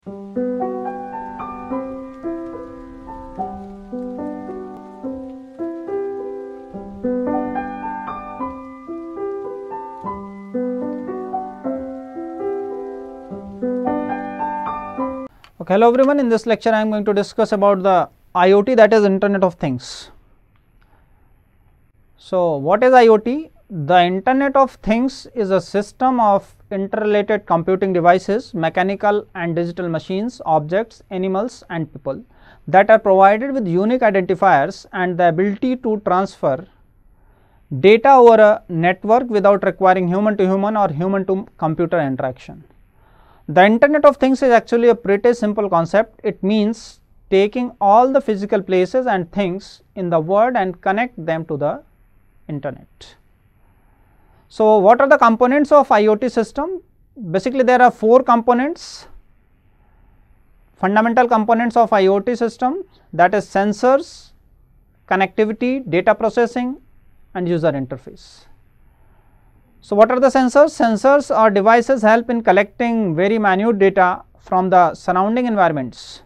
Okay, hello everyone. In this lecture I am going to discuss about the IoT, that is Internet of Things. So, what is IoT? The Internet of Things is a system of interrelated computing devices, mechanical and digital machines, objects, animals and people that are provided with unique identifiers and the ability to transfer data over a network without requiring human to human or human to computer interaction. The Internet of Things is actually a pretty simple concept. It means taking all the physical places and things in the world and connect them to the Internet. So, what are the components of IoT system? Basically, there are 4 components, fundamental components of IoT system, that is sensors, connectivity, data processing and user interface. So, what are the sensors? Sensors or devices help in collecting very minute data from the surrounding environments.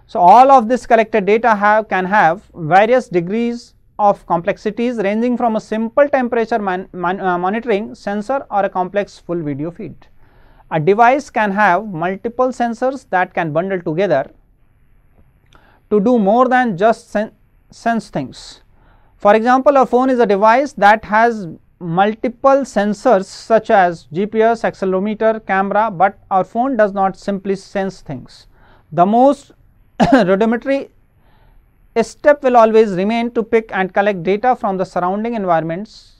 So, all of this collected data can have various degrees of complexities ranging from a simple temperature monitoring sensor or a complex full video feed. A device can have multiple sensors that can bundle together to do more than just sense things. For example, a phone is a device that has multiple sensors such as GPS, accelerometer, camera, but our phone does not simply sense things. The most rudimentary step will always remain to pick and collect data from the surrounding environments.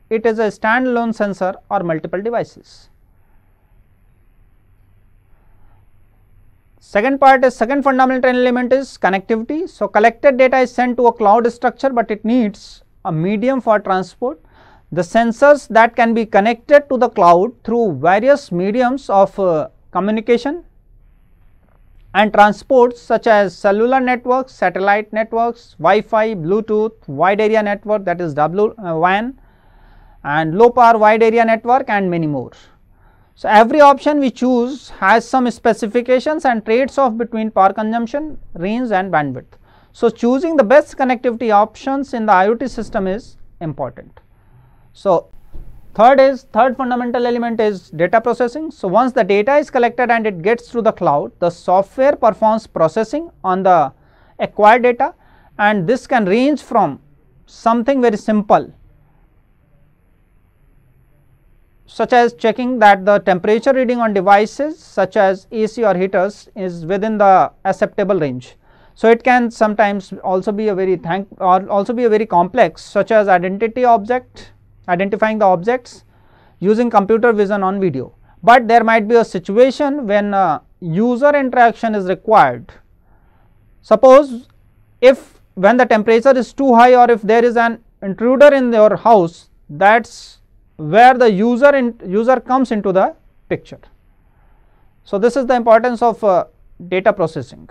It is a standalone sensor or multiple devices. Second fundamental element is connectivity. So, collected data is sent to a cloud structure, but it needs a medium for transport. The sensors that can be connected to the cloud through various mediums of communication and transport such as cellular networks, satellite networks, Wi-Fi, Bluetooth, wide area network, that is WAN, and low power wide area network and many more. So, every option we choose has some specifications and trades off between power consumption, range and bandwidth. So, choosing the best connectivity options in the IoT system is important. So, third fundamental element is data processing. So, once the data is collected and it gets through the cloud, the software performs processing on the acquired data, and this can range from something very simple such as checking that the temperature reading on devices such as AC or heaters is within the acceptable range. So, it can sometimes also be a very complex such as identifying the objects using computer vision on video, but there might be a situation when user interaction is required. Suppose if when the temperature is too high or if there is an intruder in your house, that is where the user comes into the picture. So, this is the importance of data processing.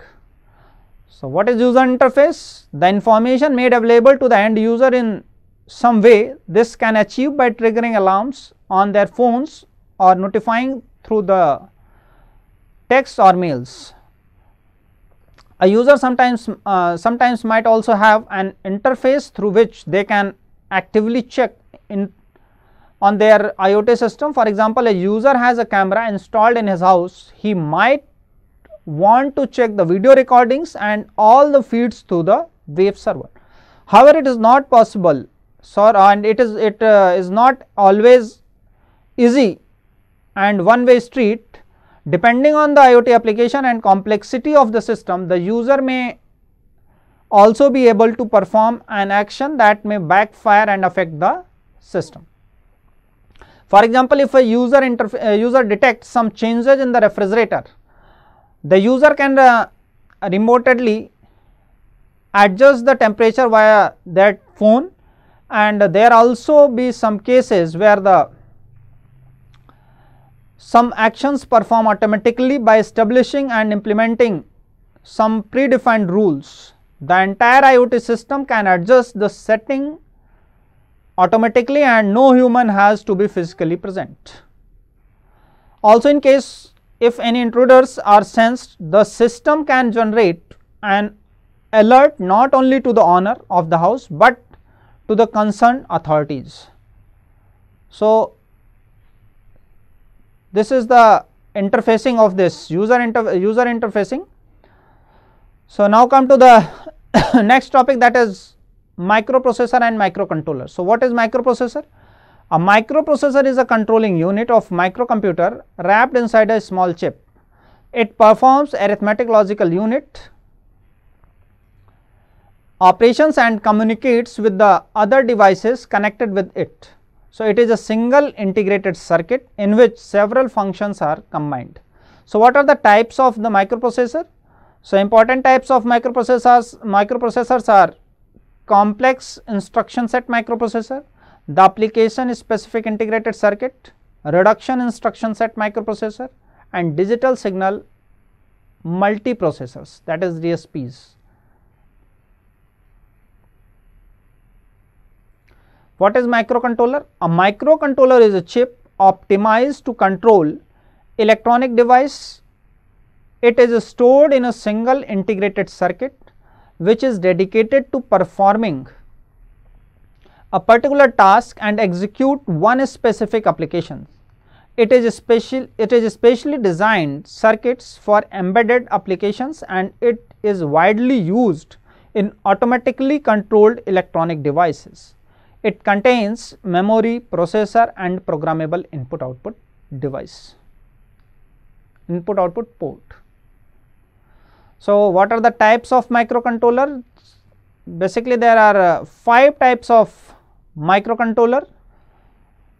So, what is user interface? The information made available to the end user in some way. This can achieve by triggering alarms on their phones or notifying through the text or mails. A user sometimes might also have an interface through which they can actively check on their IoT system. For example, a user has a camera installed in his house. He might want to check the video recordings and all the feeds through the web server. However, it is not possible. And it is not always easy and one way street. Depending on the IoT application and complexity of the system, the user may also be able to perform an action that may backfire and affect the system. For example, if a user detects some changes in the refrigerator, the user can remotely adjust the temperature via that phone, and there also be some cases where some actions perform automatically by establishing and implementing some predefined rules. The entire IoT system can adjust the setting automatically and no human has to be physically present. Also, in case if any intruders are sensed, the system can generate an alert not only to the owner of the house, but to the concerned authorities. So, this is the interfacing of this user interfacing. So, now come to the next topic, that is microprocessor and microcontroller. So, what is microprocessor? A microprocessor is a controlling unit of microcomputer wrapped inside a small chip. It performs arithmetic logical unit operations and communicates with the other devices connected with it. So, it is a single integrated circuit in which several functions are combined. So, what are the types of the microprocessor? So, important types of microprocessors are complex instruction set microprocessor, the application specific integrated circuit, reduction instruction set microprocessor, and digital signal multiprocessors, that is DSPs. What is microcontroller? A microcontroller is a chip optimized to control electronic device. It is stored in a single integrated circuit which is dedicated to performing a particular task and execute one specific application. It is specially designed circuits for embedded applications, and it is widely used in automatically controlled electronic devices. It contains memory, processor, and programmable input output device, input output port. So, what are the types of microcontroller? Basically, there are 5 types of microcontroller,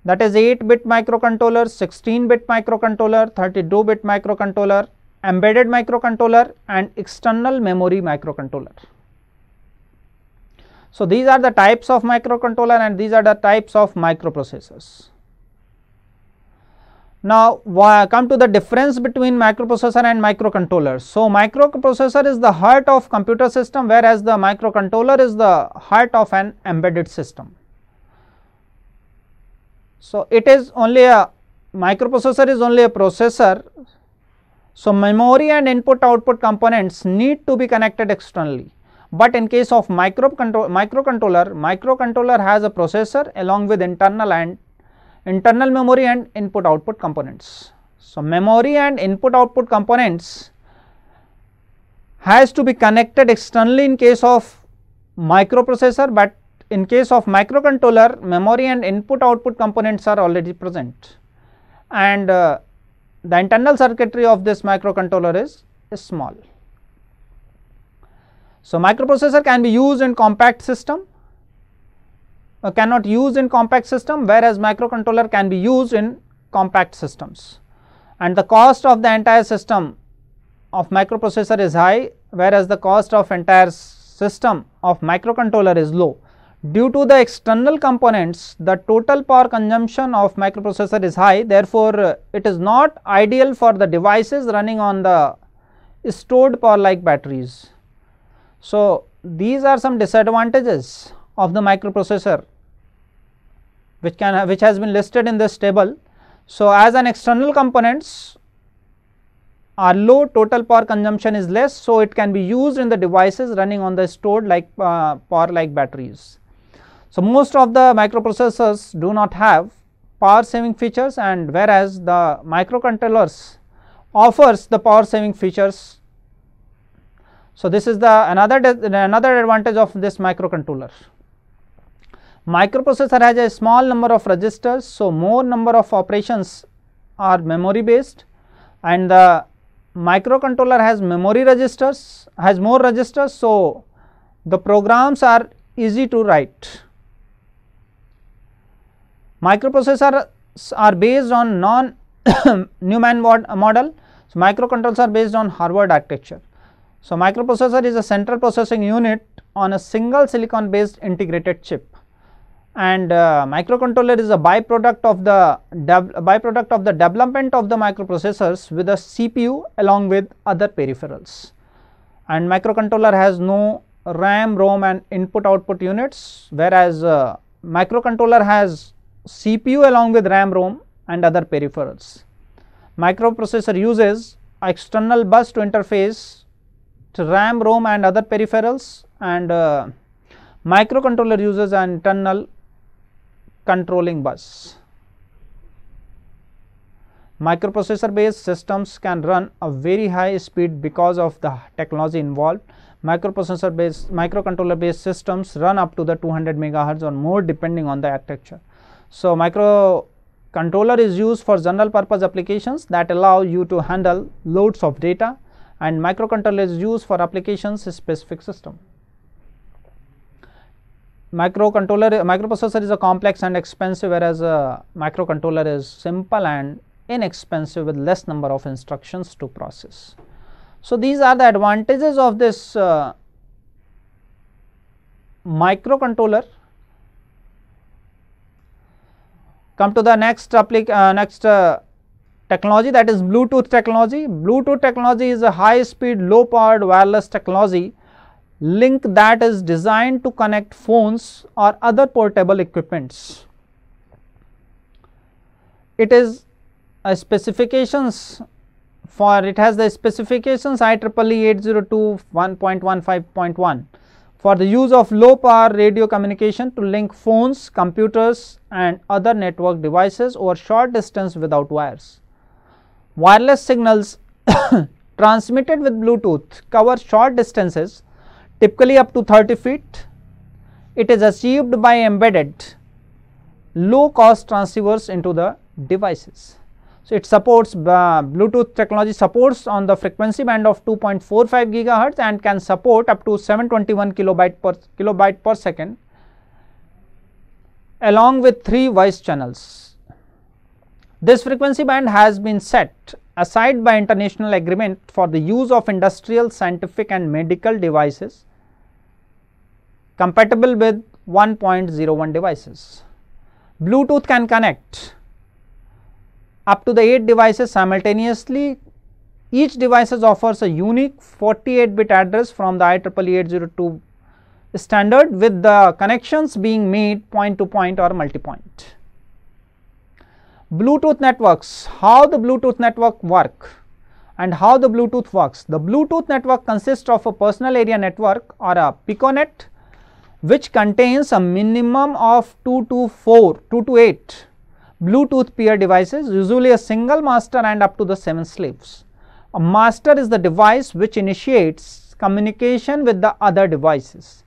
that is 8-bit microcontroller, 16-bit microcontroller, 32-bit microcontroller, embedded microcontroller, and external memory microcontroller. So, these are the types of microcontroller and these are the types of microprocessors. Now, come to the difference between microprocessor and microcontroller. So, microprocessor is the heart of computer system, whereas the microcontroller is the heart of an embedded system. So, it is only a microprocessor is only a processor. So, memory and input output components need to be connected externally. But in case of microcontroller has a processor along with internal memory and input output components. So, memory and input output components has to be connected externally in case of microprocessor, but in case of microcontroller, memory and input output components are already present, and the internal circuitry of this microcontroller is small. So, microprocessor can be used in compact system, cannot use in compact system, whereas microcontroller can be used in compact systems, and the cost of the entire system of microprocessor is high, whereas the cost of entire system of microcontroller is low. Due to the external components, the total power consumption of microprocessor is high, therefore, it is not ideal for the devices running on the stored power like batteries. So, these are some disadvantages of the microprocessor which has been listed in this table. So, as an external components are low, total power consumption is less, so it can be used in the devices running on the stored like power like batteries. So, most of the microprocessors do not have power saving features, and whereas the microcontrollers offers the power saving features. So, this is the another advantage of this microcontroller. Microprocessor has a small number of registers, so more number of operations are memory based, and the microcontroller has more registers, so the programs are easy to write. Microprocessors are based on non-Neumann model. So, microcontrollers are based on Harvard architecture. So, microprocessor is a central processing unit on a single silicon based integrated chip, and microcontroller is a byproduct of the development of the microprocessors with a CPU along with other peripherals, and microcontroller has no RAM, ROM and input output units, whereas microcontroller has CPU along with RAM, ROM and other peripherals. Microprocessor uses external bus to interface to RAM, ROM and other peripherals, and microcontroller uses an internal controlling bus. Microprocessor based systems can run a very high speed because of the technology involved. Microcontroller based systems run up to the 200 megahertz or more depending on the architecture. So, microcontroller is used for general purpose applications that allow you to handle loads of data, and microcontroller is used for applications specific system. Microprocessor is a complex and expensive, whereas a microcontroller is simple and inexpensive with less number of instructions to process. So, these are the advantages of this microcontroller. Come to the next technology, that is Bluetooth technology. Bluetooth technology is a high speed low powered wireless technology link that is designed to connect phones or other portable equipments. It is specifications for it has the specifications IEEE 802.1.15.1 for the use of low power radio communication to link phones, computers and other network devices over short distance without wires. Wireless signals transmitted with Bluetooth cover short distances, typically up to 30 feet. It is achieved by embedded low cost transceivers into the devices. So, it supports Bluetooth technology supports on the frequency band of 2.45 gigahertz and can support up to 721 kilobyte per second along with 3 voice channels. This frequency band has been set aside by international agreement for the use of industrial, scientific and medical devices compatible with 1.01 devices. Bluetooth can connect up to the 8 devices simultaneously. Each device offers a unique 48-bit address from the IEEE 802 standard, with the connections being made point to point or multi-point. Bluetooth networks, how the Bluetooth network work and how the Bluetooth works. The Bluetooth network consists of a personal area network or a piconet which contains a minimum of 2 to 8 Bluetooth peer devices, usually a single master and up to the 7 slaves. A master is the device which initiates communication with the other devices.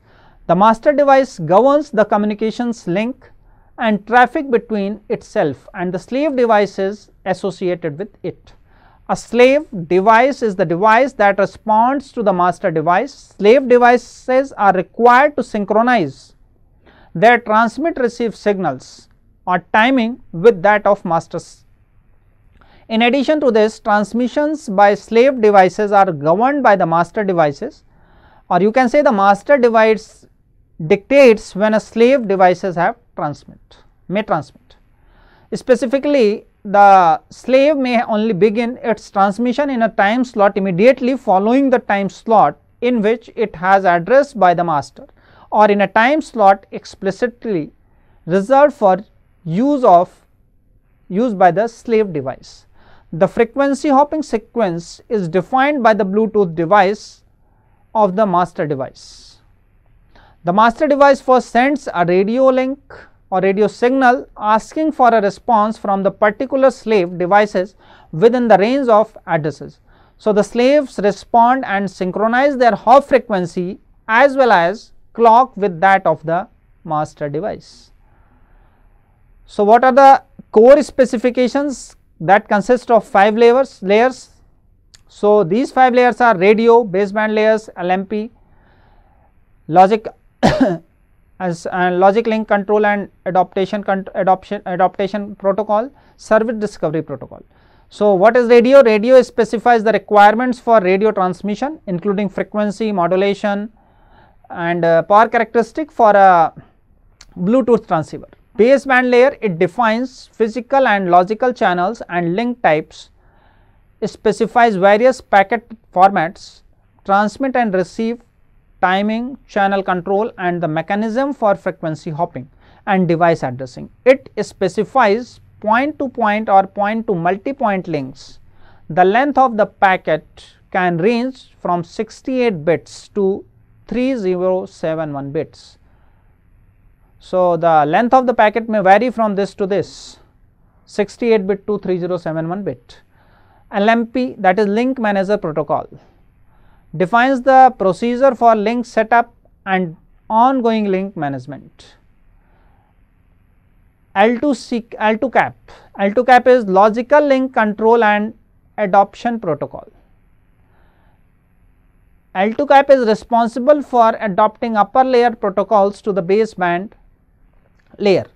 The master device governs the communications link and traffic between itself and the slave devices associated with it. A slave device is the device that responds to the master device. Slave devices are required to synchronize their transmit-receive signals or timing with that of masters. In addition to this, transmissions by slave devices are governed by the master devices, or you can say the master device dictates when a slave devices may transmit. Specifically, the slave may only begin its transmission in a time slot immediately following the time slot in which it has addressed by the master, or in a time slot explicitly reserved for use by the slave device. The frequency hopping sequence is defined by the Bluetooth device of the master device. The master device first sends a radio link or radio signal asking for a response from the particular slave devices within the range of addresses. So, the slaves respond and synchronize their hop frequency as well as clock with that of the master device. So, what are the core specifications? That consist of 5 layers. So, these 5 layers are radio, baseband layers, LMP, logic and logic link control and adaptation protocol, service discovery protocol. So, what is radio? Radio specifies the requirements for radio transmission including frequency, modulation and power characteristic for a Bluetooth transceiver. Baseband layer, it defines physical and logical channels and link types, specifies various packet formats, transmit and receive, timing, channel control and the mechanism for frequency hopping and device addressing. It specifies point to point or point to multi point links the length of the packet can range from 68 bits to 3071 bits. So, the length of the packet may vary from this to this, 68 bit to 3071 bit. LMP, that is Link Manager Protocol, defines the procedure for link setup and ongoing link management. L2CAP is Logical Link Control and Adoption Protocol. L2CAP is responsible for adopting upper layer protocols to the baseband layer.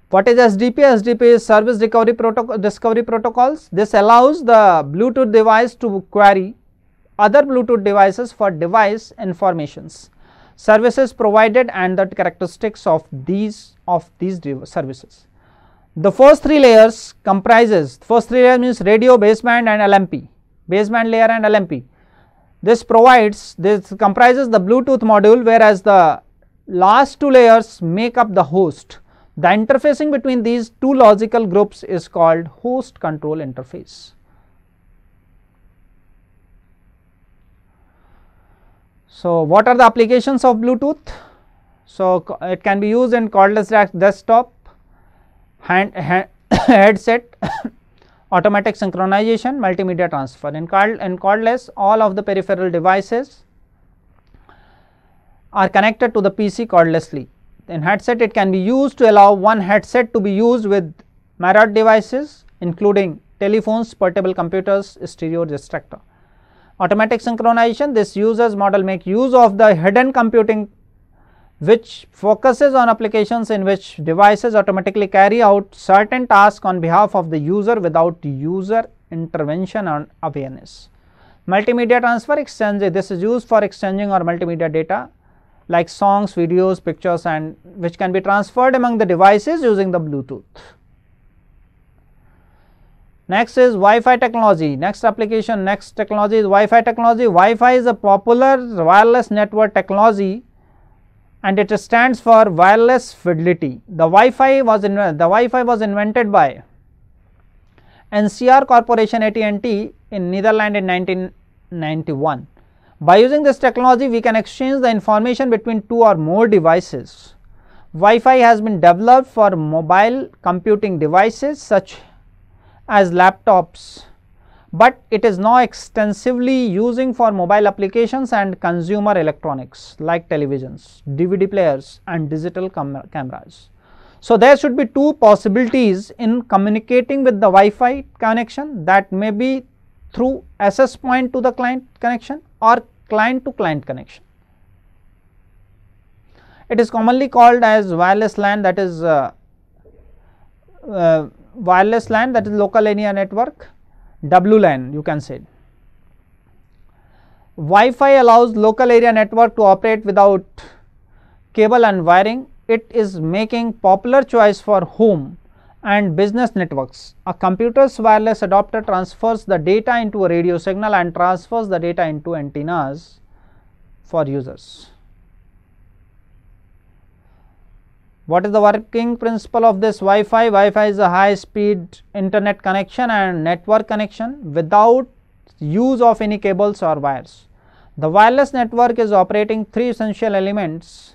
What is SDP? SDP is Service Discovery Protocols. This allows the Bluetooth device to query other Bluetooth devices for device informations, services provided and the characteristics of these services. The first three layers means radio, baseband and LMP, baseband layer and LMP. This comprises the Bluetooth module, whereas the last two layers make up the host. The interfacing between these two logical groups is called host control interface. So, what are the applications of Bluetooth? So, it can be used in cordless desktop, headset, automatic synchronization, multimedia transfer. In cordless, all of the peripheral devices are connected to the PC cordlessly. In headset, it can be used to allow one headset to be used with myriad devices including telephones, portable computers, stereo distractor. Automatic synchronization, this users model make use of the hidden computing which focuses on applications in which devices automatically carry out certain tasks on behalf of the user without user intervention or awareness. Multimedia transfer exchange, this is used for exchanging or multimedia data like songs, videos, pictures and which can be transferred among the devices using the Bluetooth. Next is Wi-Fi technology. Next technology is Wi-Fi technology. Wi-Fi is a popular wireless network technology and it stands for wireless fidelity. The Wi-Fi was invented by NCR Corporation AT&T in Netherlands in 1991. By using this technology, we can exchange the information between two or more devices. Wi-Fi has been developed for mobile computing devices such as laptops, but it is now extensively using for mobile applications and consumer electronics like televisions, DVD players and digital cameras. So, there should be two possibilities in communicating with the Wi-Fi connection, that may be through access point to the client connection or client to client connection. It is commonly called as wireless LAN, that is local area network, WLAN you can say. Wi-Fi allows local area network to operate without cable and wiring. It is making popular choice for home and business networks. A computer's wireless adapter transfers the data into a radio signal and transfers the data into antennas for users. What is the working principle of this Wi-Fi? Wi-Fi is a high speed internet connection and network connection without use of any cables or wires. The wireless network is operating three essential elements,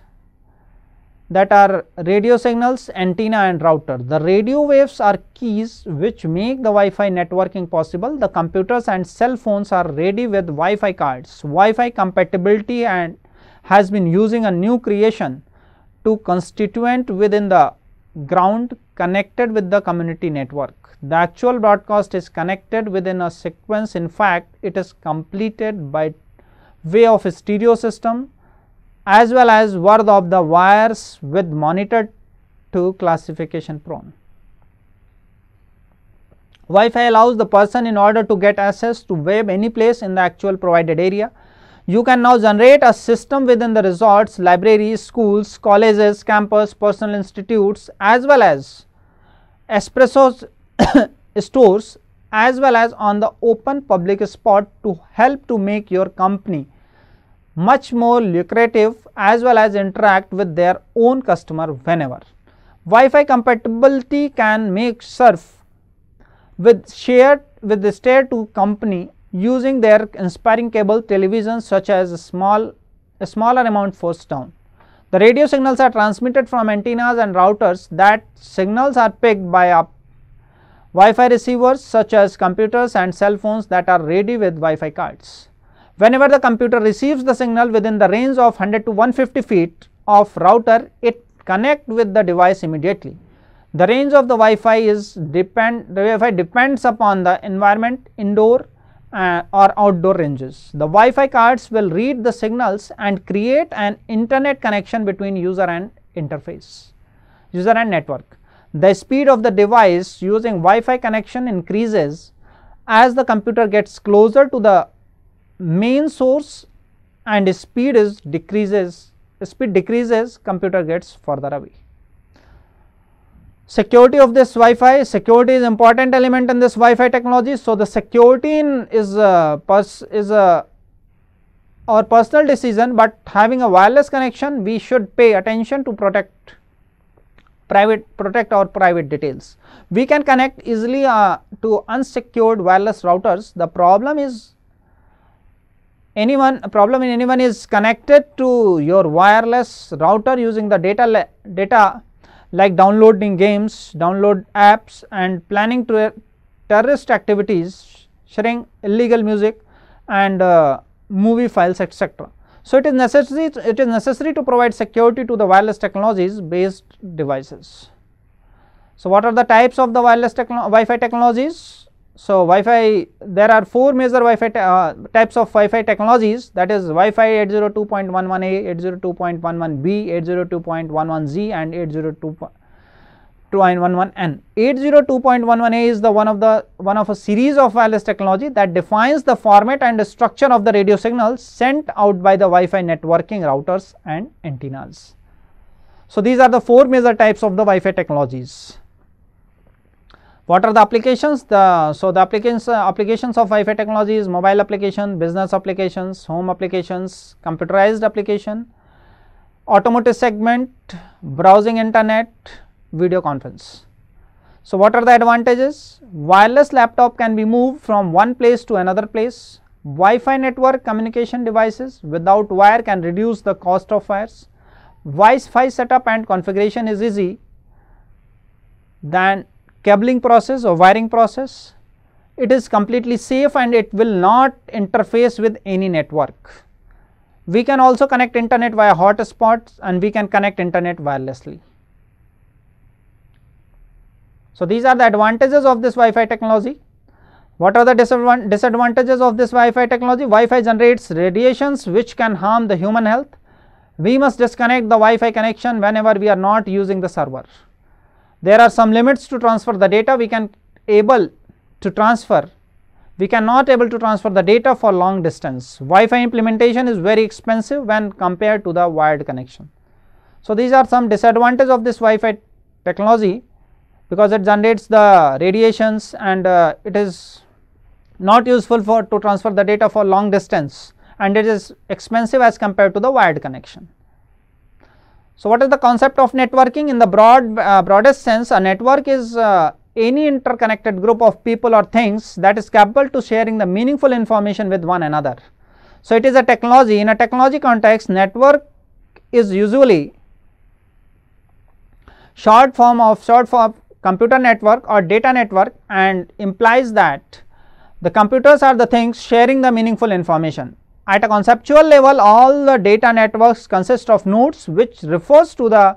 that are radio signals, antenna and router. The radio waves are keys which make the Wi-Fi networking possible. The computers and cell phones are ready with Wi-Fi cards. Wi-Fi compatibility and has been using a new creation to constituent within the ground connected with the community network. The actual broadcast is connected within a sequence. In fact, it is completed by way of a stereo system as well as worth of the wires with monitor to classification prone. Wi-Fi allows the person in order to get access to web any place in the actual provided area. You can now generate a system within the resorts, libraries, schools, colleges, campus, personal institutes as well as espresso stores as well as on the open public spot to help to make your company much more lucrative as well as interact with their own customer whenever. Wi-Fi compatibility can make surf with shared with the Stair 2 company using their inspiring cable televisions such as a smaller amount forced down. The radio signals are transmitted from antennas and routers. That signals are picked by Wi-Fi receivers such as computers and cell phones that are ready with Wi-Fi cards. Whenever the computer receives the signal within the range of 100 to 150 feet of router, it connects with the device immediately. The range of the Wi-Fi depends upon the environment, indoor or outdoor ranges. The Wi-Fi cards will read the signals and create an internet connection between user and network. The speed of the device using Wi-Fi connection increases as the computer gets closer to the main source, and speed decreases, computer gets further away. Security of this Wi-Fi. Security is important element in this Wi-Fi technology. So, the security is our personal decision, but having a wireless connection, we should pay attention to protect our private details. We can connect easily to unsecured wireless routers. The problem is anyone is connected to your wireless router using the data like downloading games, download apps, and planning terrorist activities, sharing illegal music and movie files, etc. So, it is necessary to provide security to the wireless technologies based devices. So, what are the types of the Wi-Fi technologies? So, Wi-Fi, there are 4 major Wi-Fi types of Wi-Fi technologies, that is Wi-Fi 802.11a, 802.11b, 802.11z and 802.11n. 802.11a is the one of a series of wireless technology that defines the format and the structure of the radio signals sent out by the Wi-Fi networking routers and antennas. So, these are the 4 major types of the Wi-Fi technologies. What are the applications? Applications of Wi-Fi technology is mobile application, business applications, home applications, computerized application, automotive segment, browsing internet, video conference. So, what are the advantages? Wireless laptop can be moved from one place to another place. Wi-Fi network communication devices without wire can reduce the cost of wires. Wi-Fi setup and configuration is easy than cabling process or wiring process. It is completely safe and it will not interface with any network. We can also connect internet via hotspots and we can connect internet wirelessly. So, these are the advantages of this Wi-Fi technology. What are the disadvantages of this Wi-Fi technology? Wi-Fi generates radiations which can harm the human health. We must disconnect the Wi-Fi connection whenever we are not using the server. There are some limits to transfer the data. We cannot able to transfer the data for long distance. Wi-Fi implementation is very expensive when compared to the wired connection. So, these are some disadvantages of this Wi-Fi technology, because it generates the radiations and it is not useful to transfer the data for long distance, and it is expensive as compared to the wired connection. So, what is the concept of networking? In the broadest sense, a network is any interconnected group of people or things that is capable to sharing the meaningful information with one another. So, it is a technology. In a technology context, network is usually short form computer network or data network, and implies that the computers are the things sharing the meaningful information. At a conceptual level, all the data networks consist of nodes, which refers to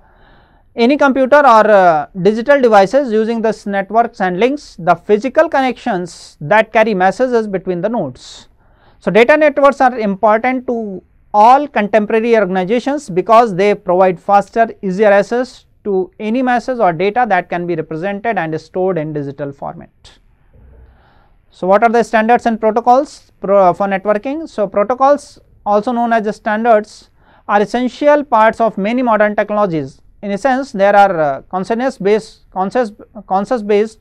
any computer or digital devices using this networks and links the physical connections that carry messages between the nodes. So, data networks are important to all contemporary organizations because they provide faster, easier access to any message or data that can be represented and stored in digital format. So, what are the standards and protocols for networking? So, protocols, also known as the standards, are essential parts of many modern technologies. In a sense, there are consensus based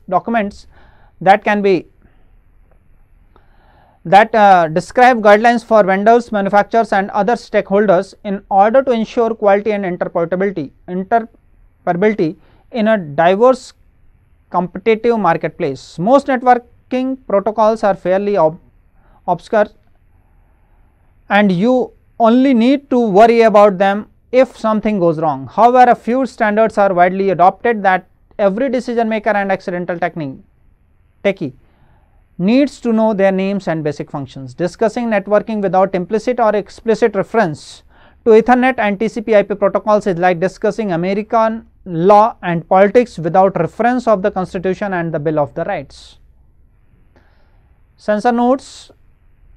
documents that describe guidelines for vendors, manufacturers and other stakeholders in order to ensure quality and interoperability in a diverse competitive marketplace. Most network networking protocols are fairly obscure, and you only need to worry about them if something goes wrong. However, a few standards are widely adopted that every decision maker and accidental techie needs to know their names and basic functions. Discussing networking without implicit or explicit reference to Ethernet and TCP/IP protocols is like discussing American law and politics without reference of the Constitution and the Bill of the Rights. Sensor nodes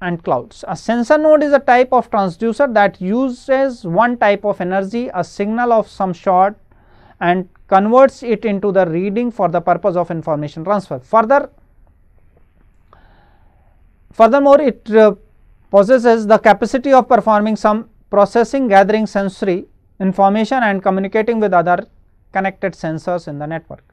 and clouds. A sensor node is a type of transducer that uses one type of energy, a signal of some sort, and converts it into the reading for the purpose of information transfer. Furthermore, it possesses the capacity of performing some processing, gathering sensory information and communicating with other connected sensors in the network.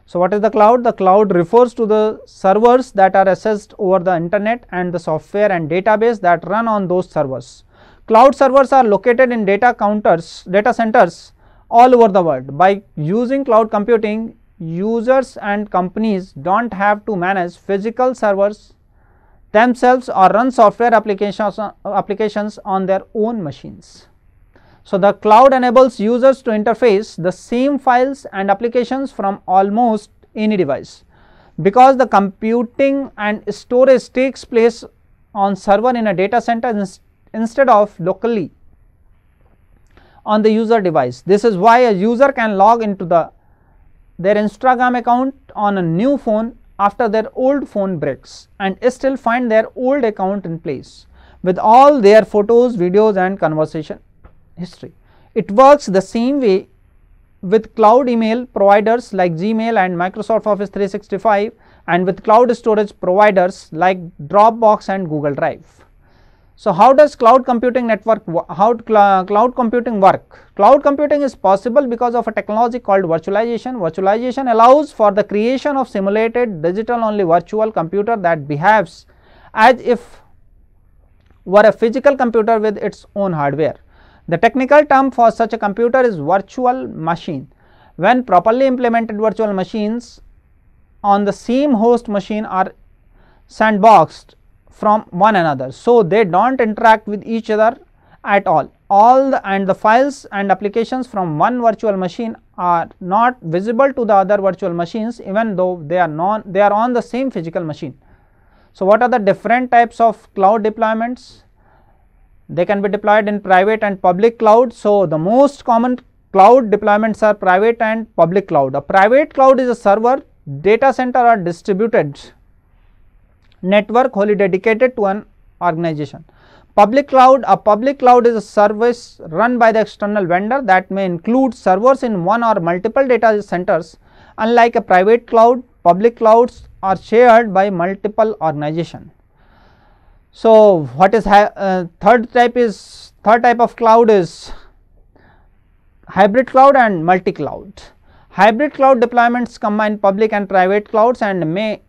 So, what is the cloud? The cloud refers to the servers that are accessed over the internet and the software and database that run on those servers. Cloud servers are located in data centers all over the world. By using cloud computing, users and companies do not have to manage physical servers themselves or run software applications on their own machines. So, the cloud enables users to interface the same files and applications from almost any device. Because the computing and storage takes place on server in a data center instead of locally on the user device. This is why a user can log into their Instagram account on a new phone after their old phone breaks and still find their old account in place with all their photos, videos and conversation history. It works the same way with cloud email providers like Gmail and Microsoft Office 365 and with cloud storage providers like Dropbox and Google Drive. So, how does cloud computing work? Cloud computing is possible because of a technology called virtualization. Virtualization allows for the creation of simulated digital only virtual computer that behaves as if were a physical computer with its own hardware. The technical term for such a computer is virtual machine. When properly implemented, virtual machines on the same host machine are sandboxed from one another, so they do not interact with each other at all. The files and applications from one virtual machine are not visible to the other virtual machines even though they are on the same physical machine. So, what are the different types of cloud deployments? They can be deployed in private and public cloud. So, the most common cloud deployments are private and public cloud. A private cloud is a server, data center or distributed network wholly dedicated to an organization. Public cloud, a public cloud is a service run by the external vendor that may include servers in one or multiple data centers. Unlike a private cloud, public clouds are shared by multiple organizations. So, what is third type of cloud is hybrid cloud and multi cloud. Hybrid cloud deployments combine public and private clouds and may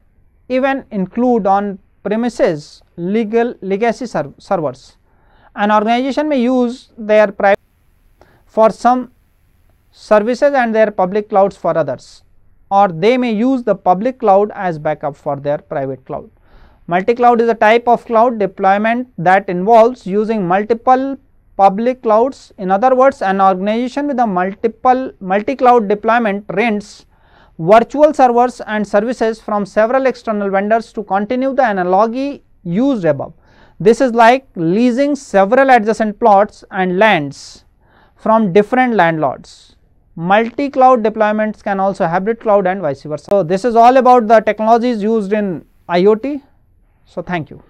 even include on premises legacy servers. An organization may use their private for some services and their public clouds for others, or they may use the public cloud as backup for their private cloud. Multi-cloud is a type of cloud deployment that involves using multiple public clouds. In other words, an organization with a multi-cloud deployment rents virtual servers and services from several external vendors to continue the analogy used above. This is like leasing several adjacent plots and lands from different landlords. Multi-cloud deployments can also hybrid cloud and vice versa. So, this is all about the technologies used in IoT. So, thank you.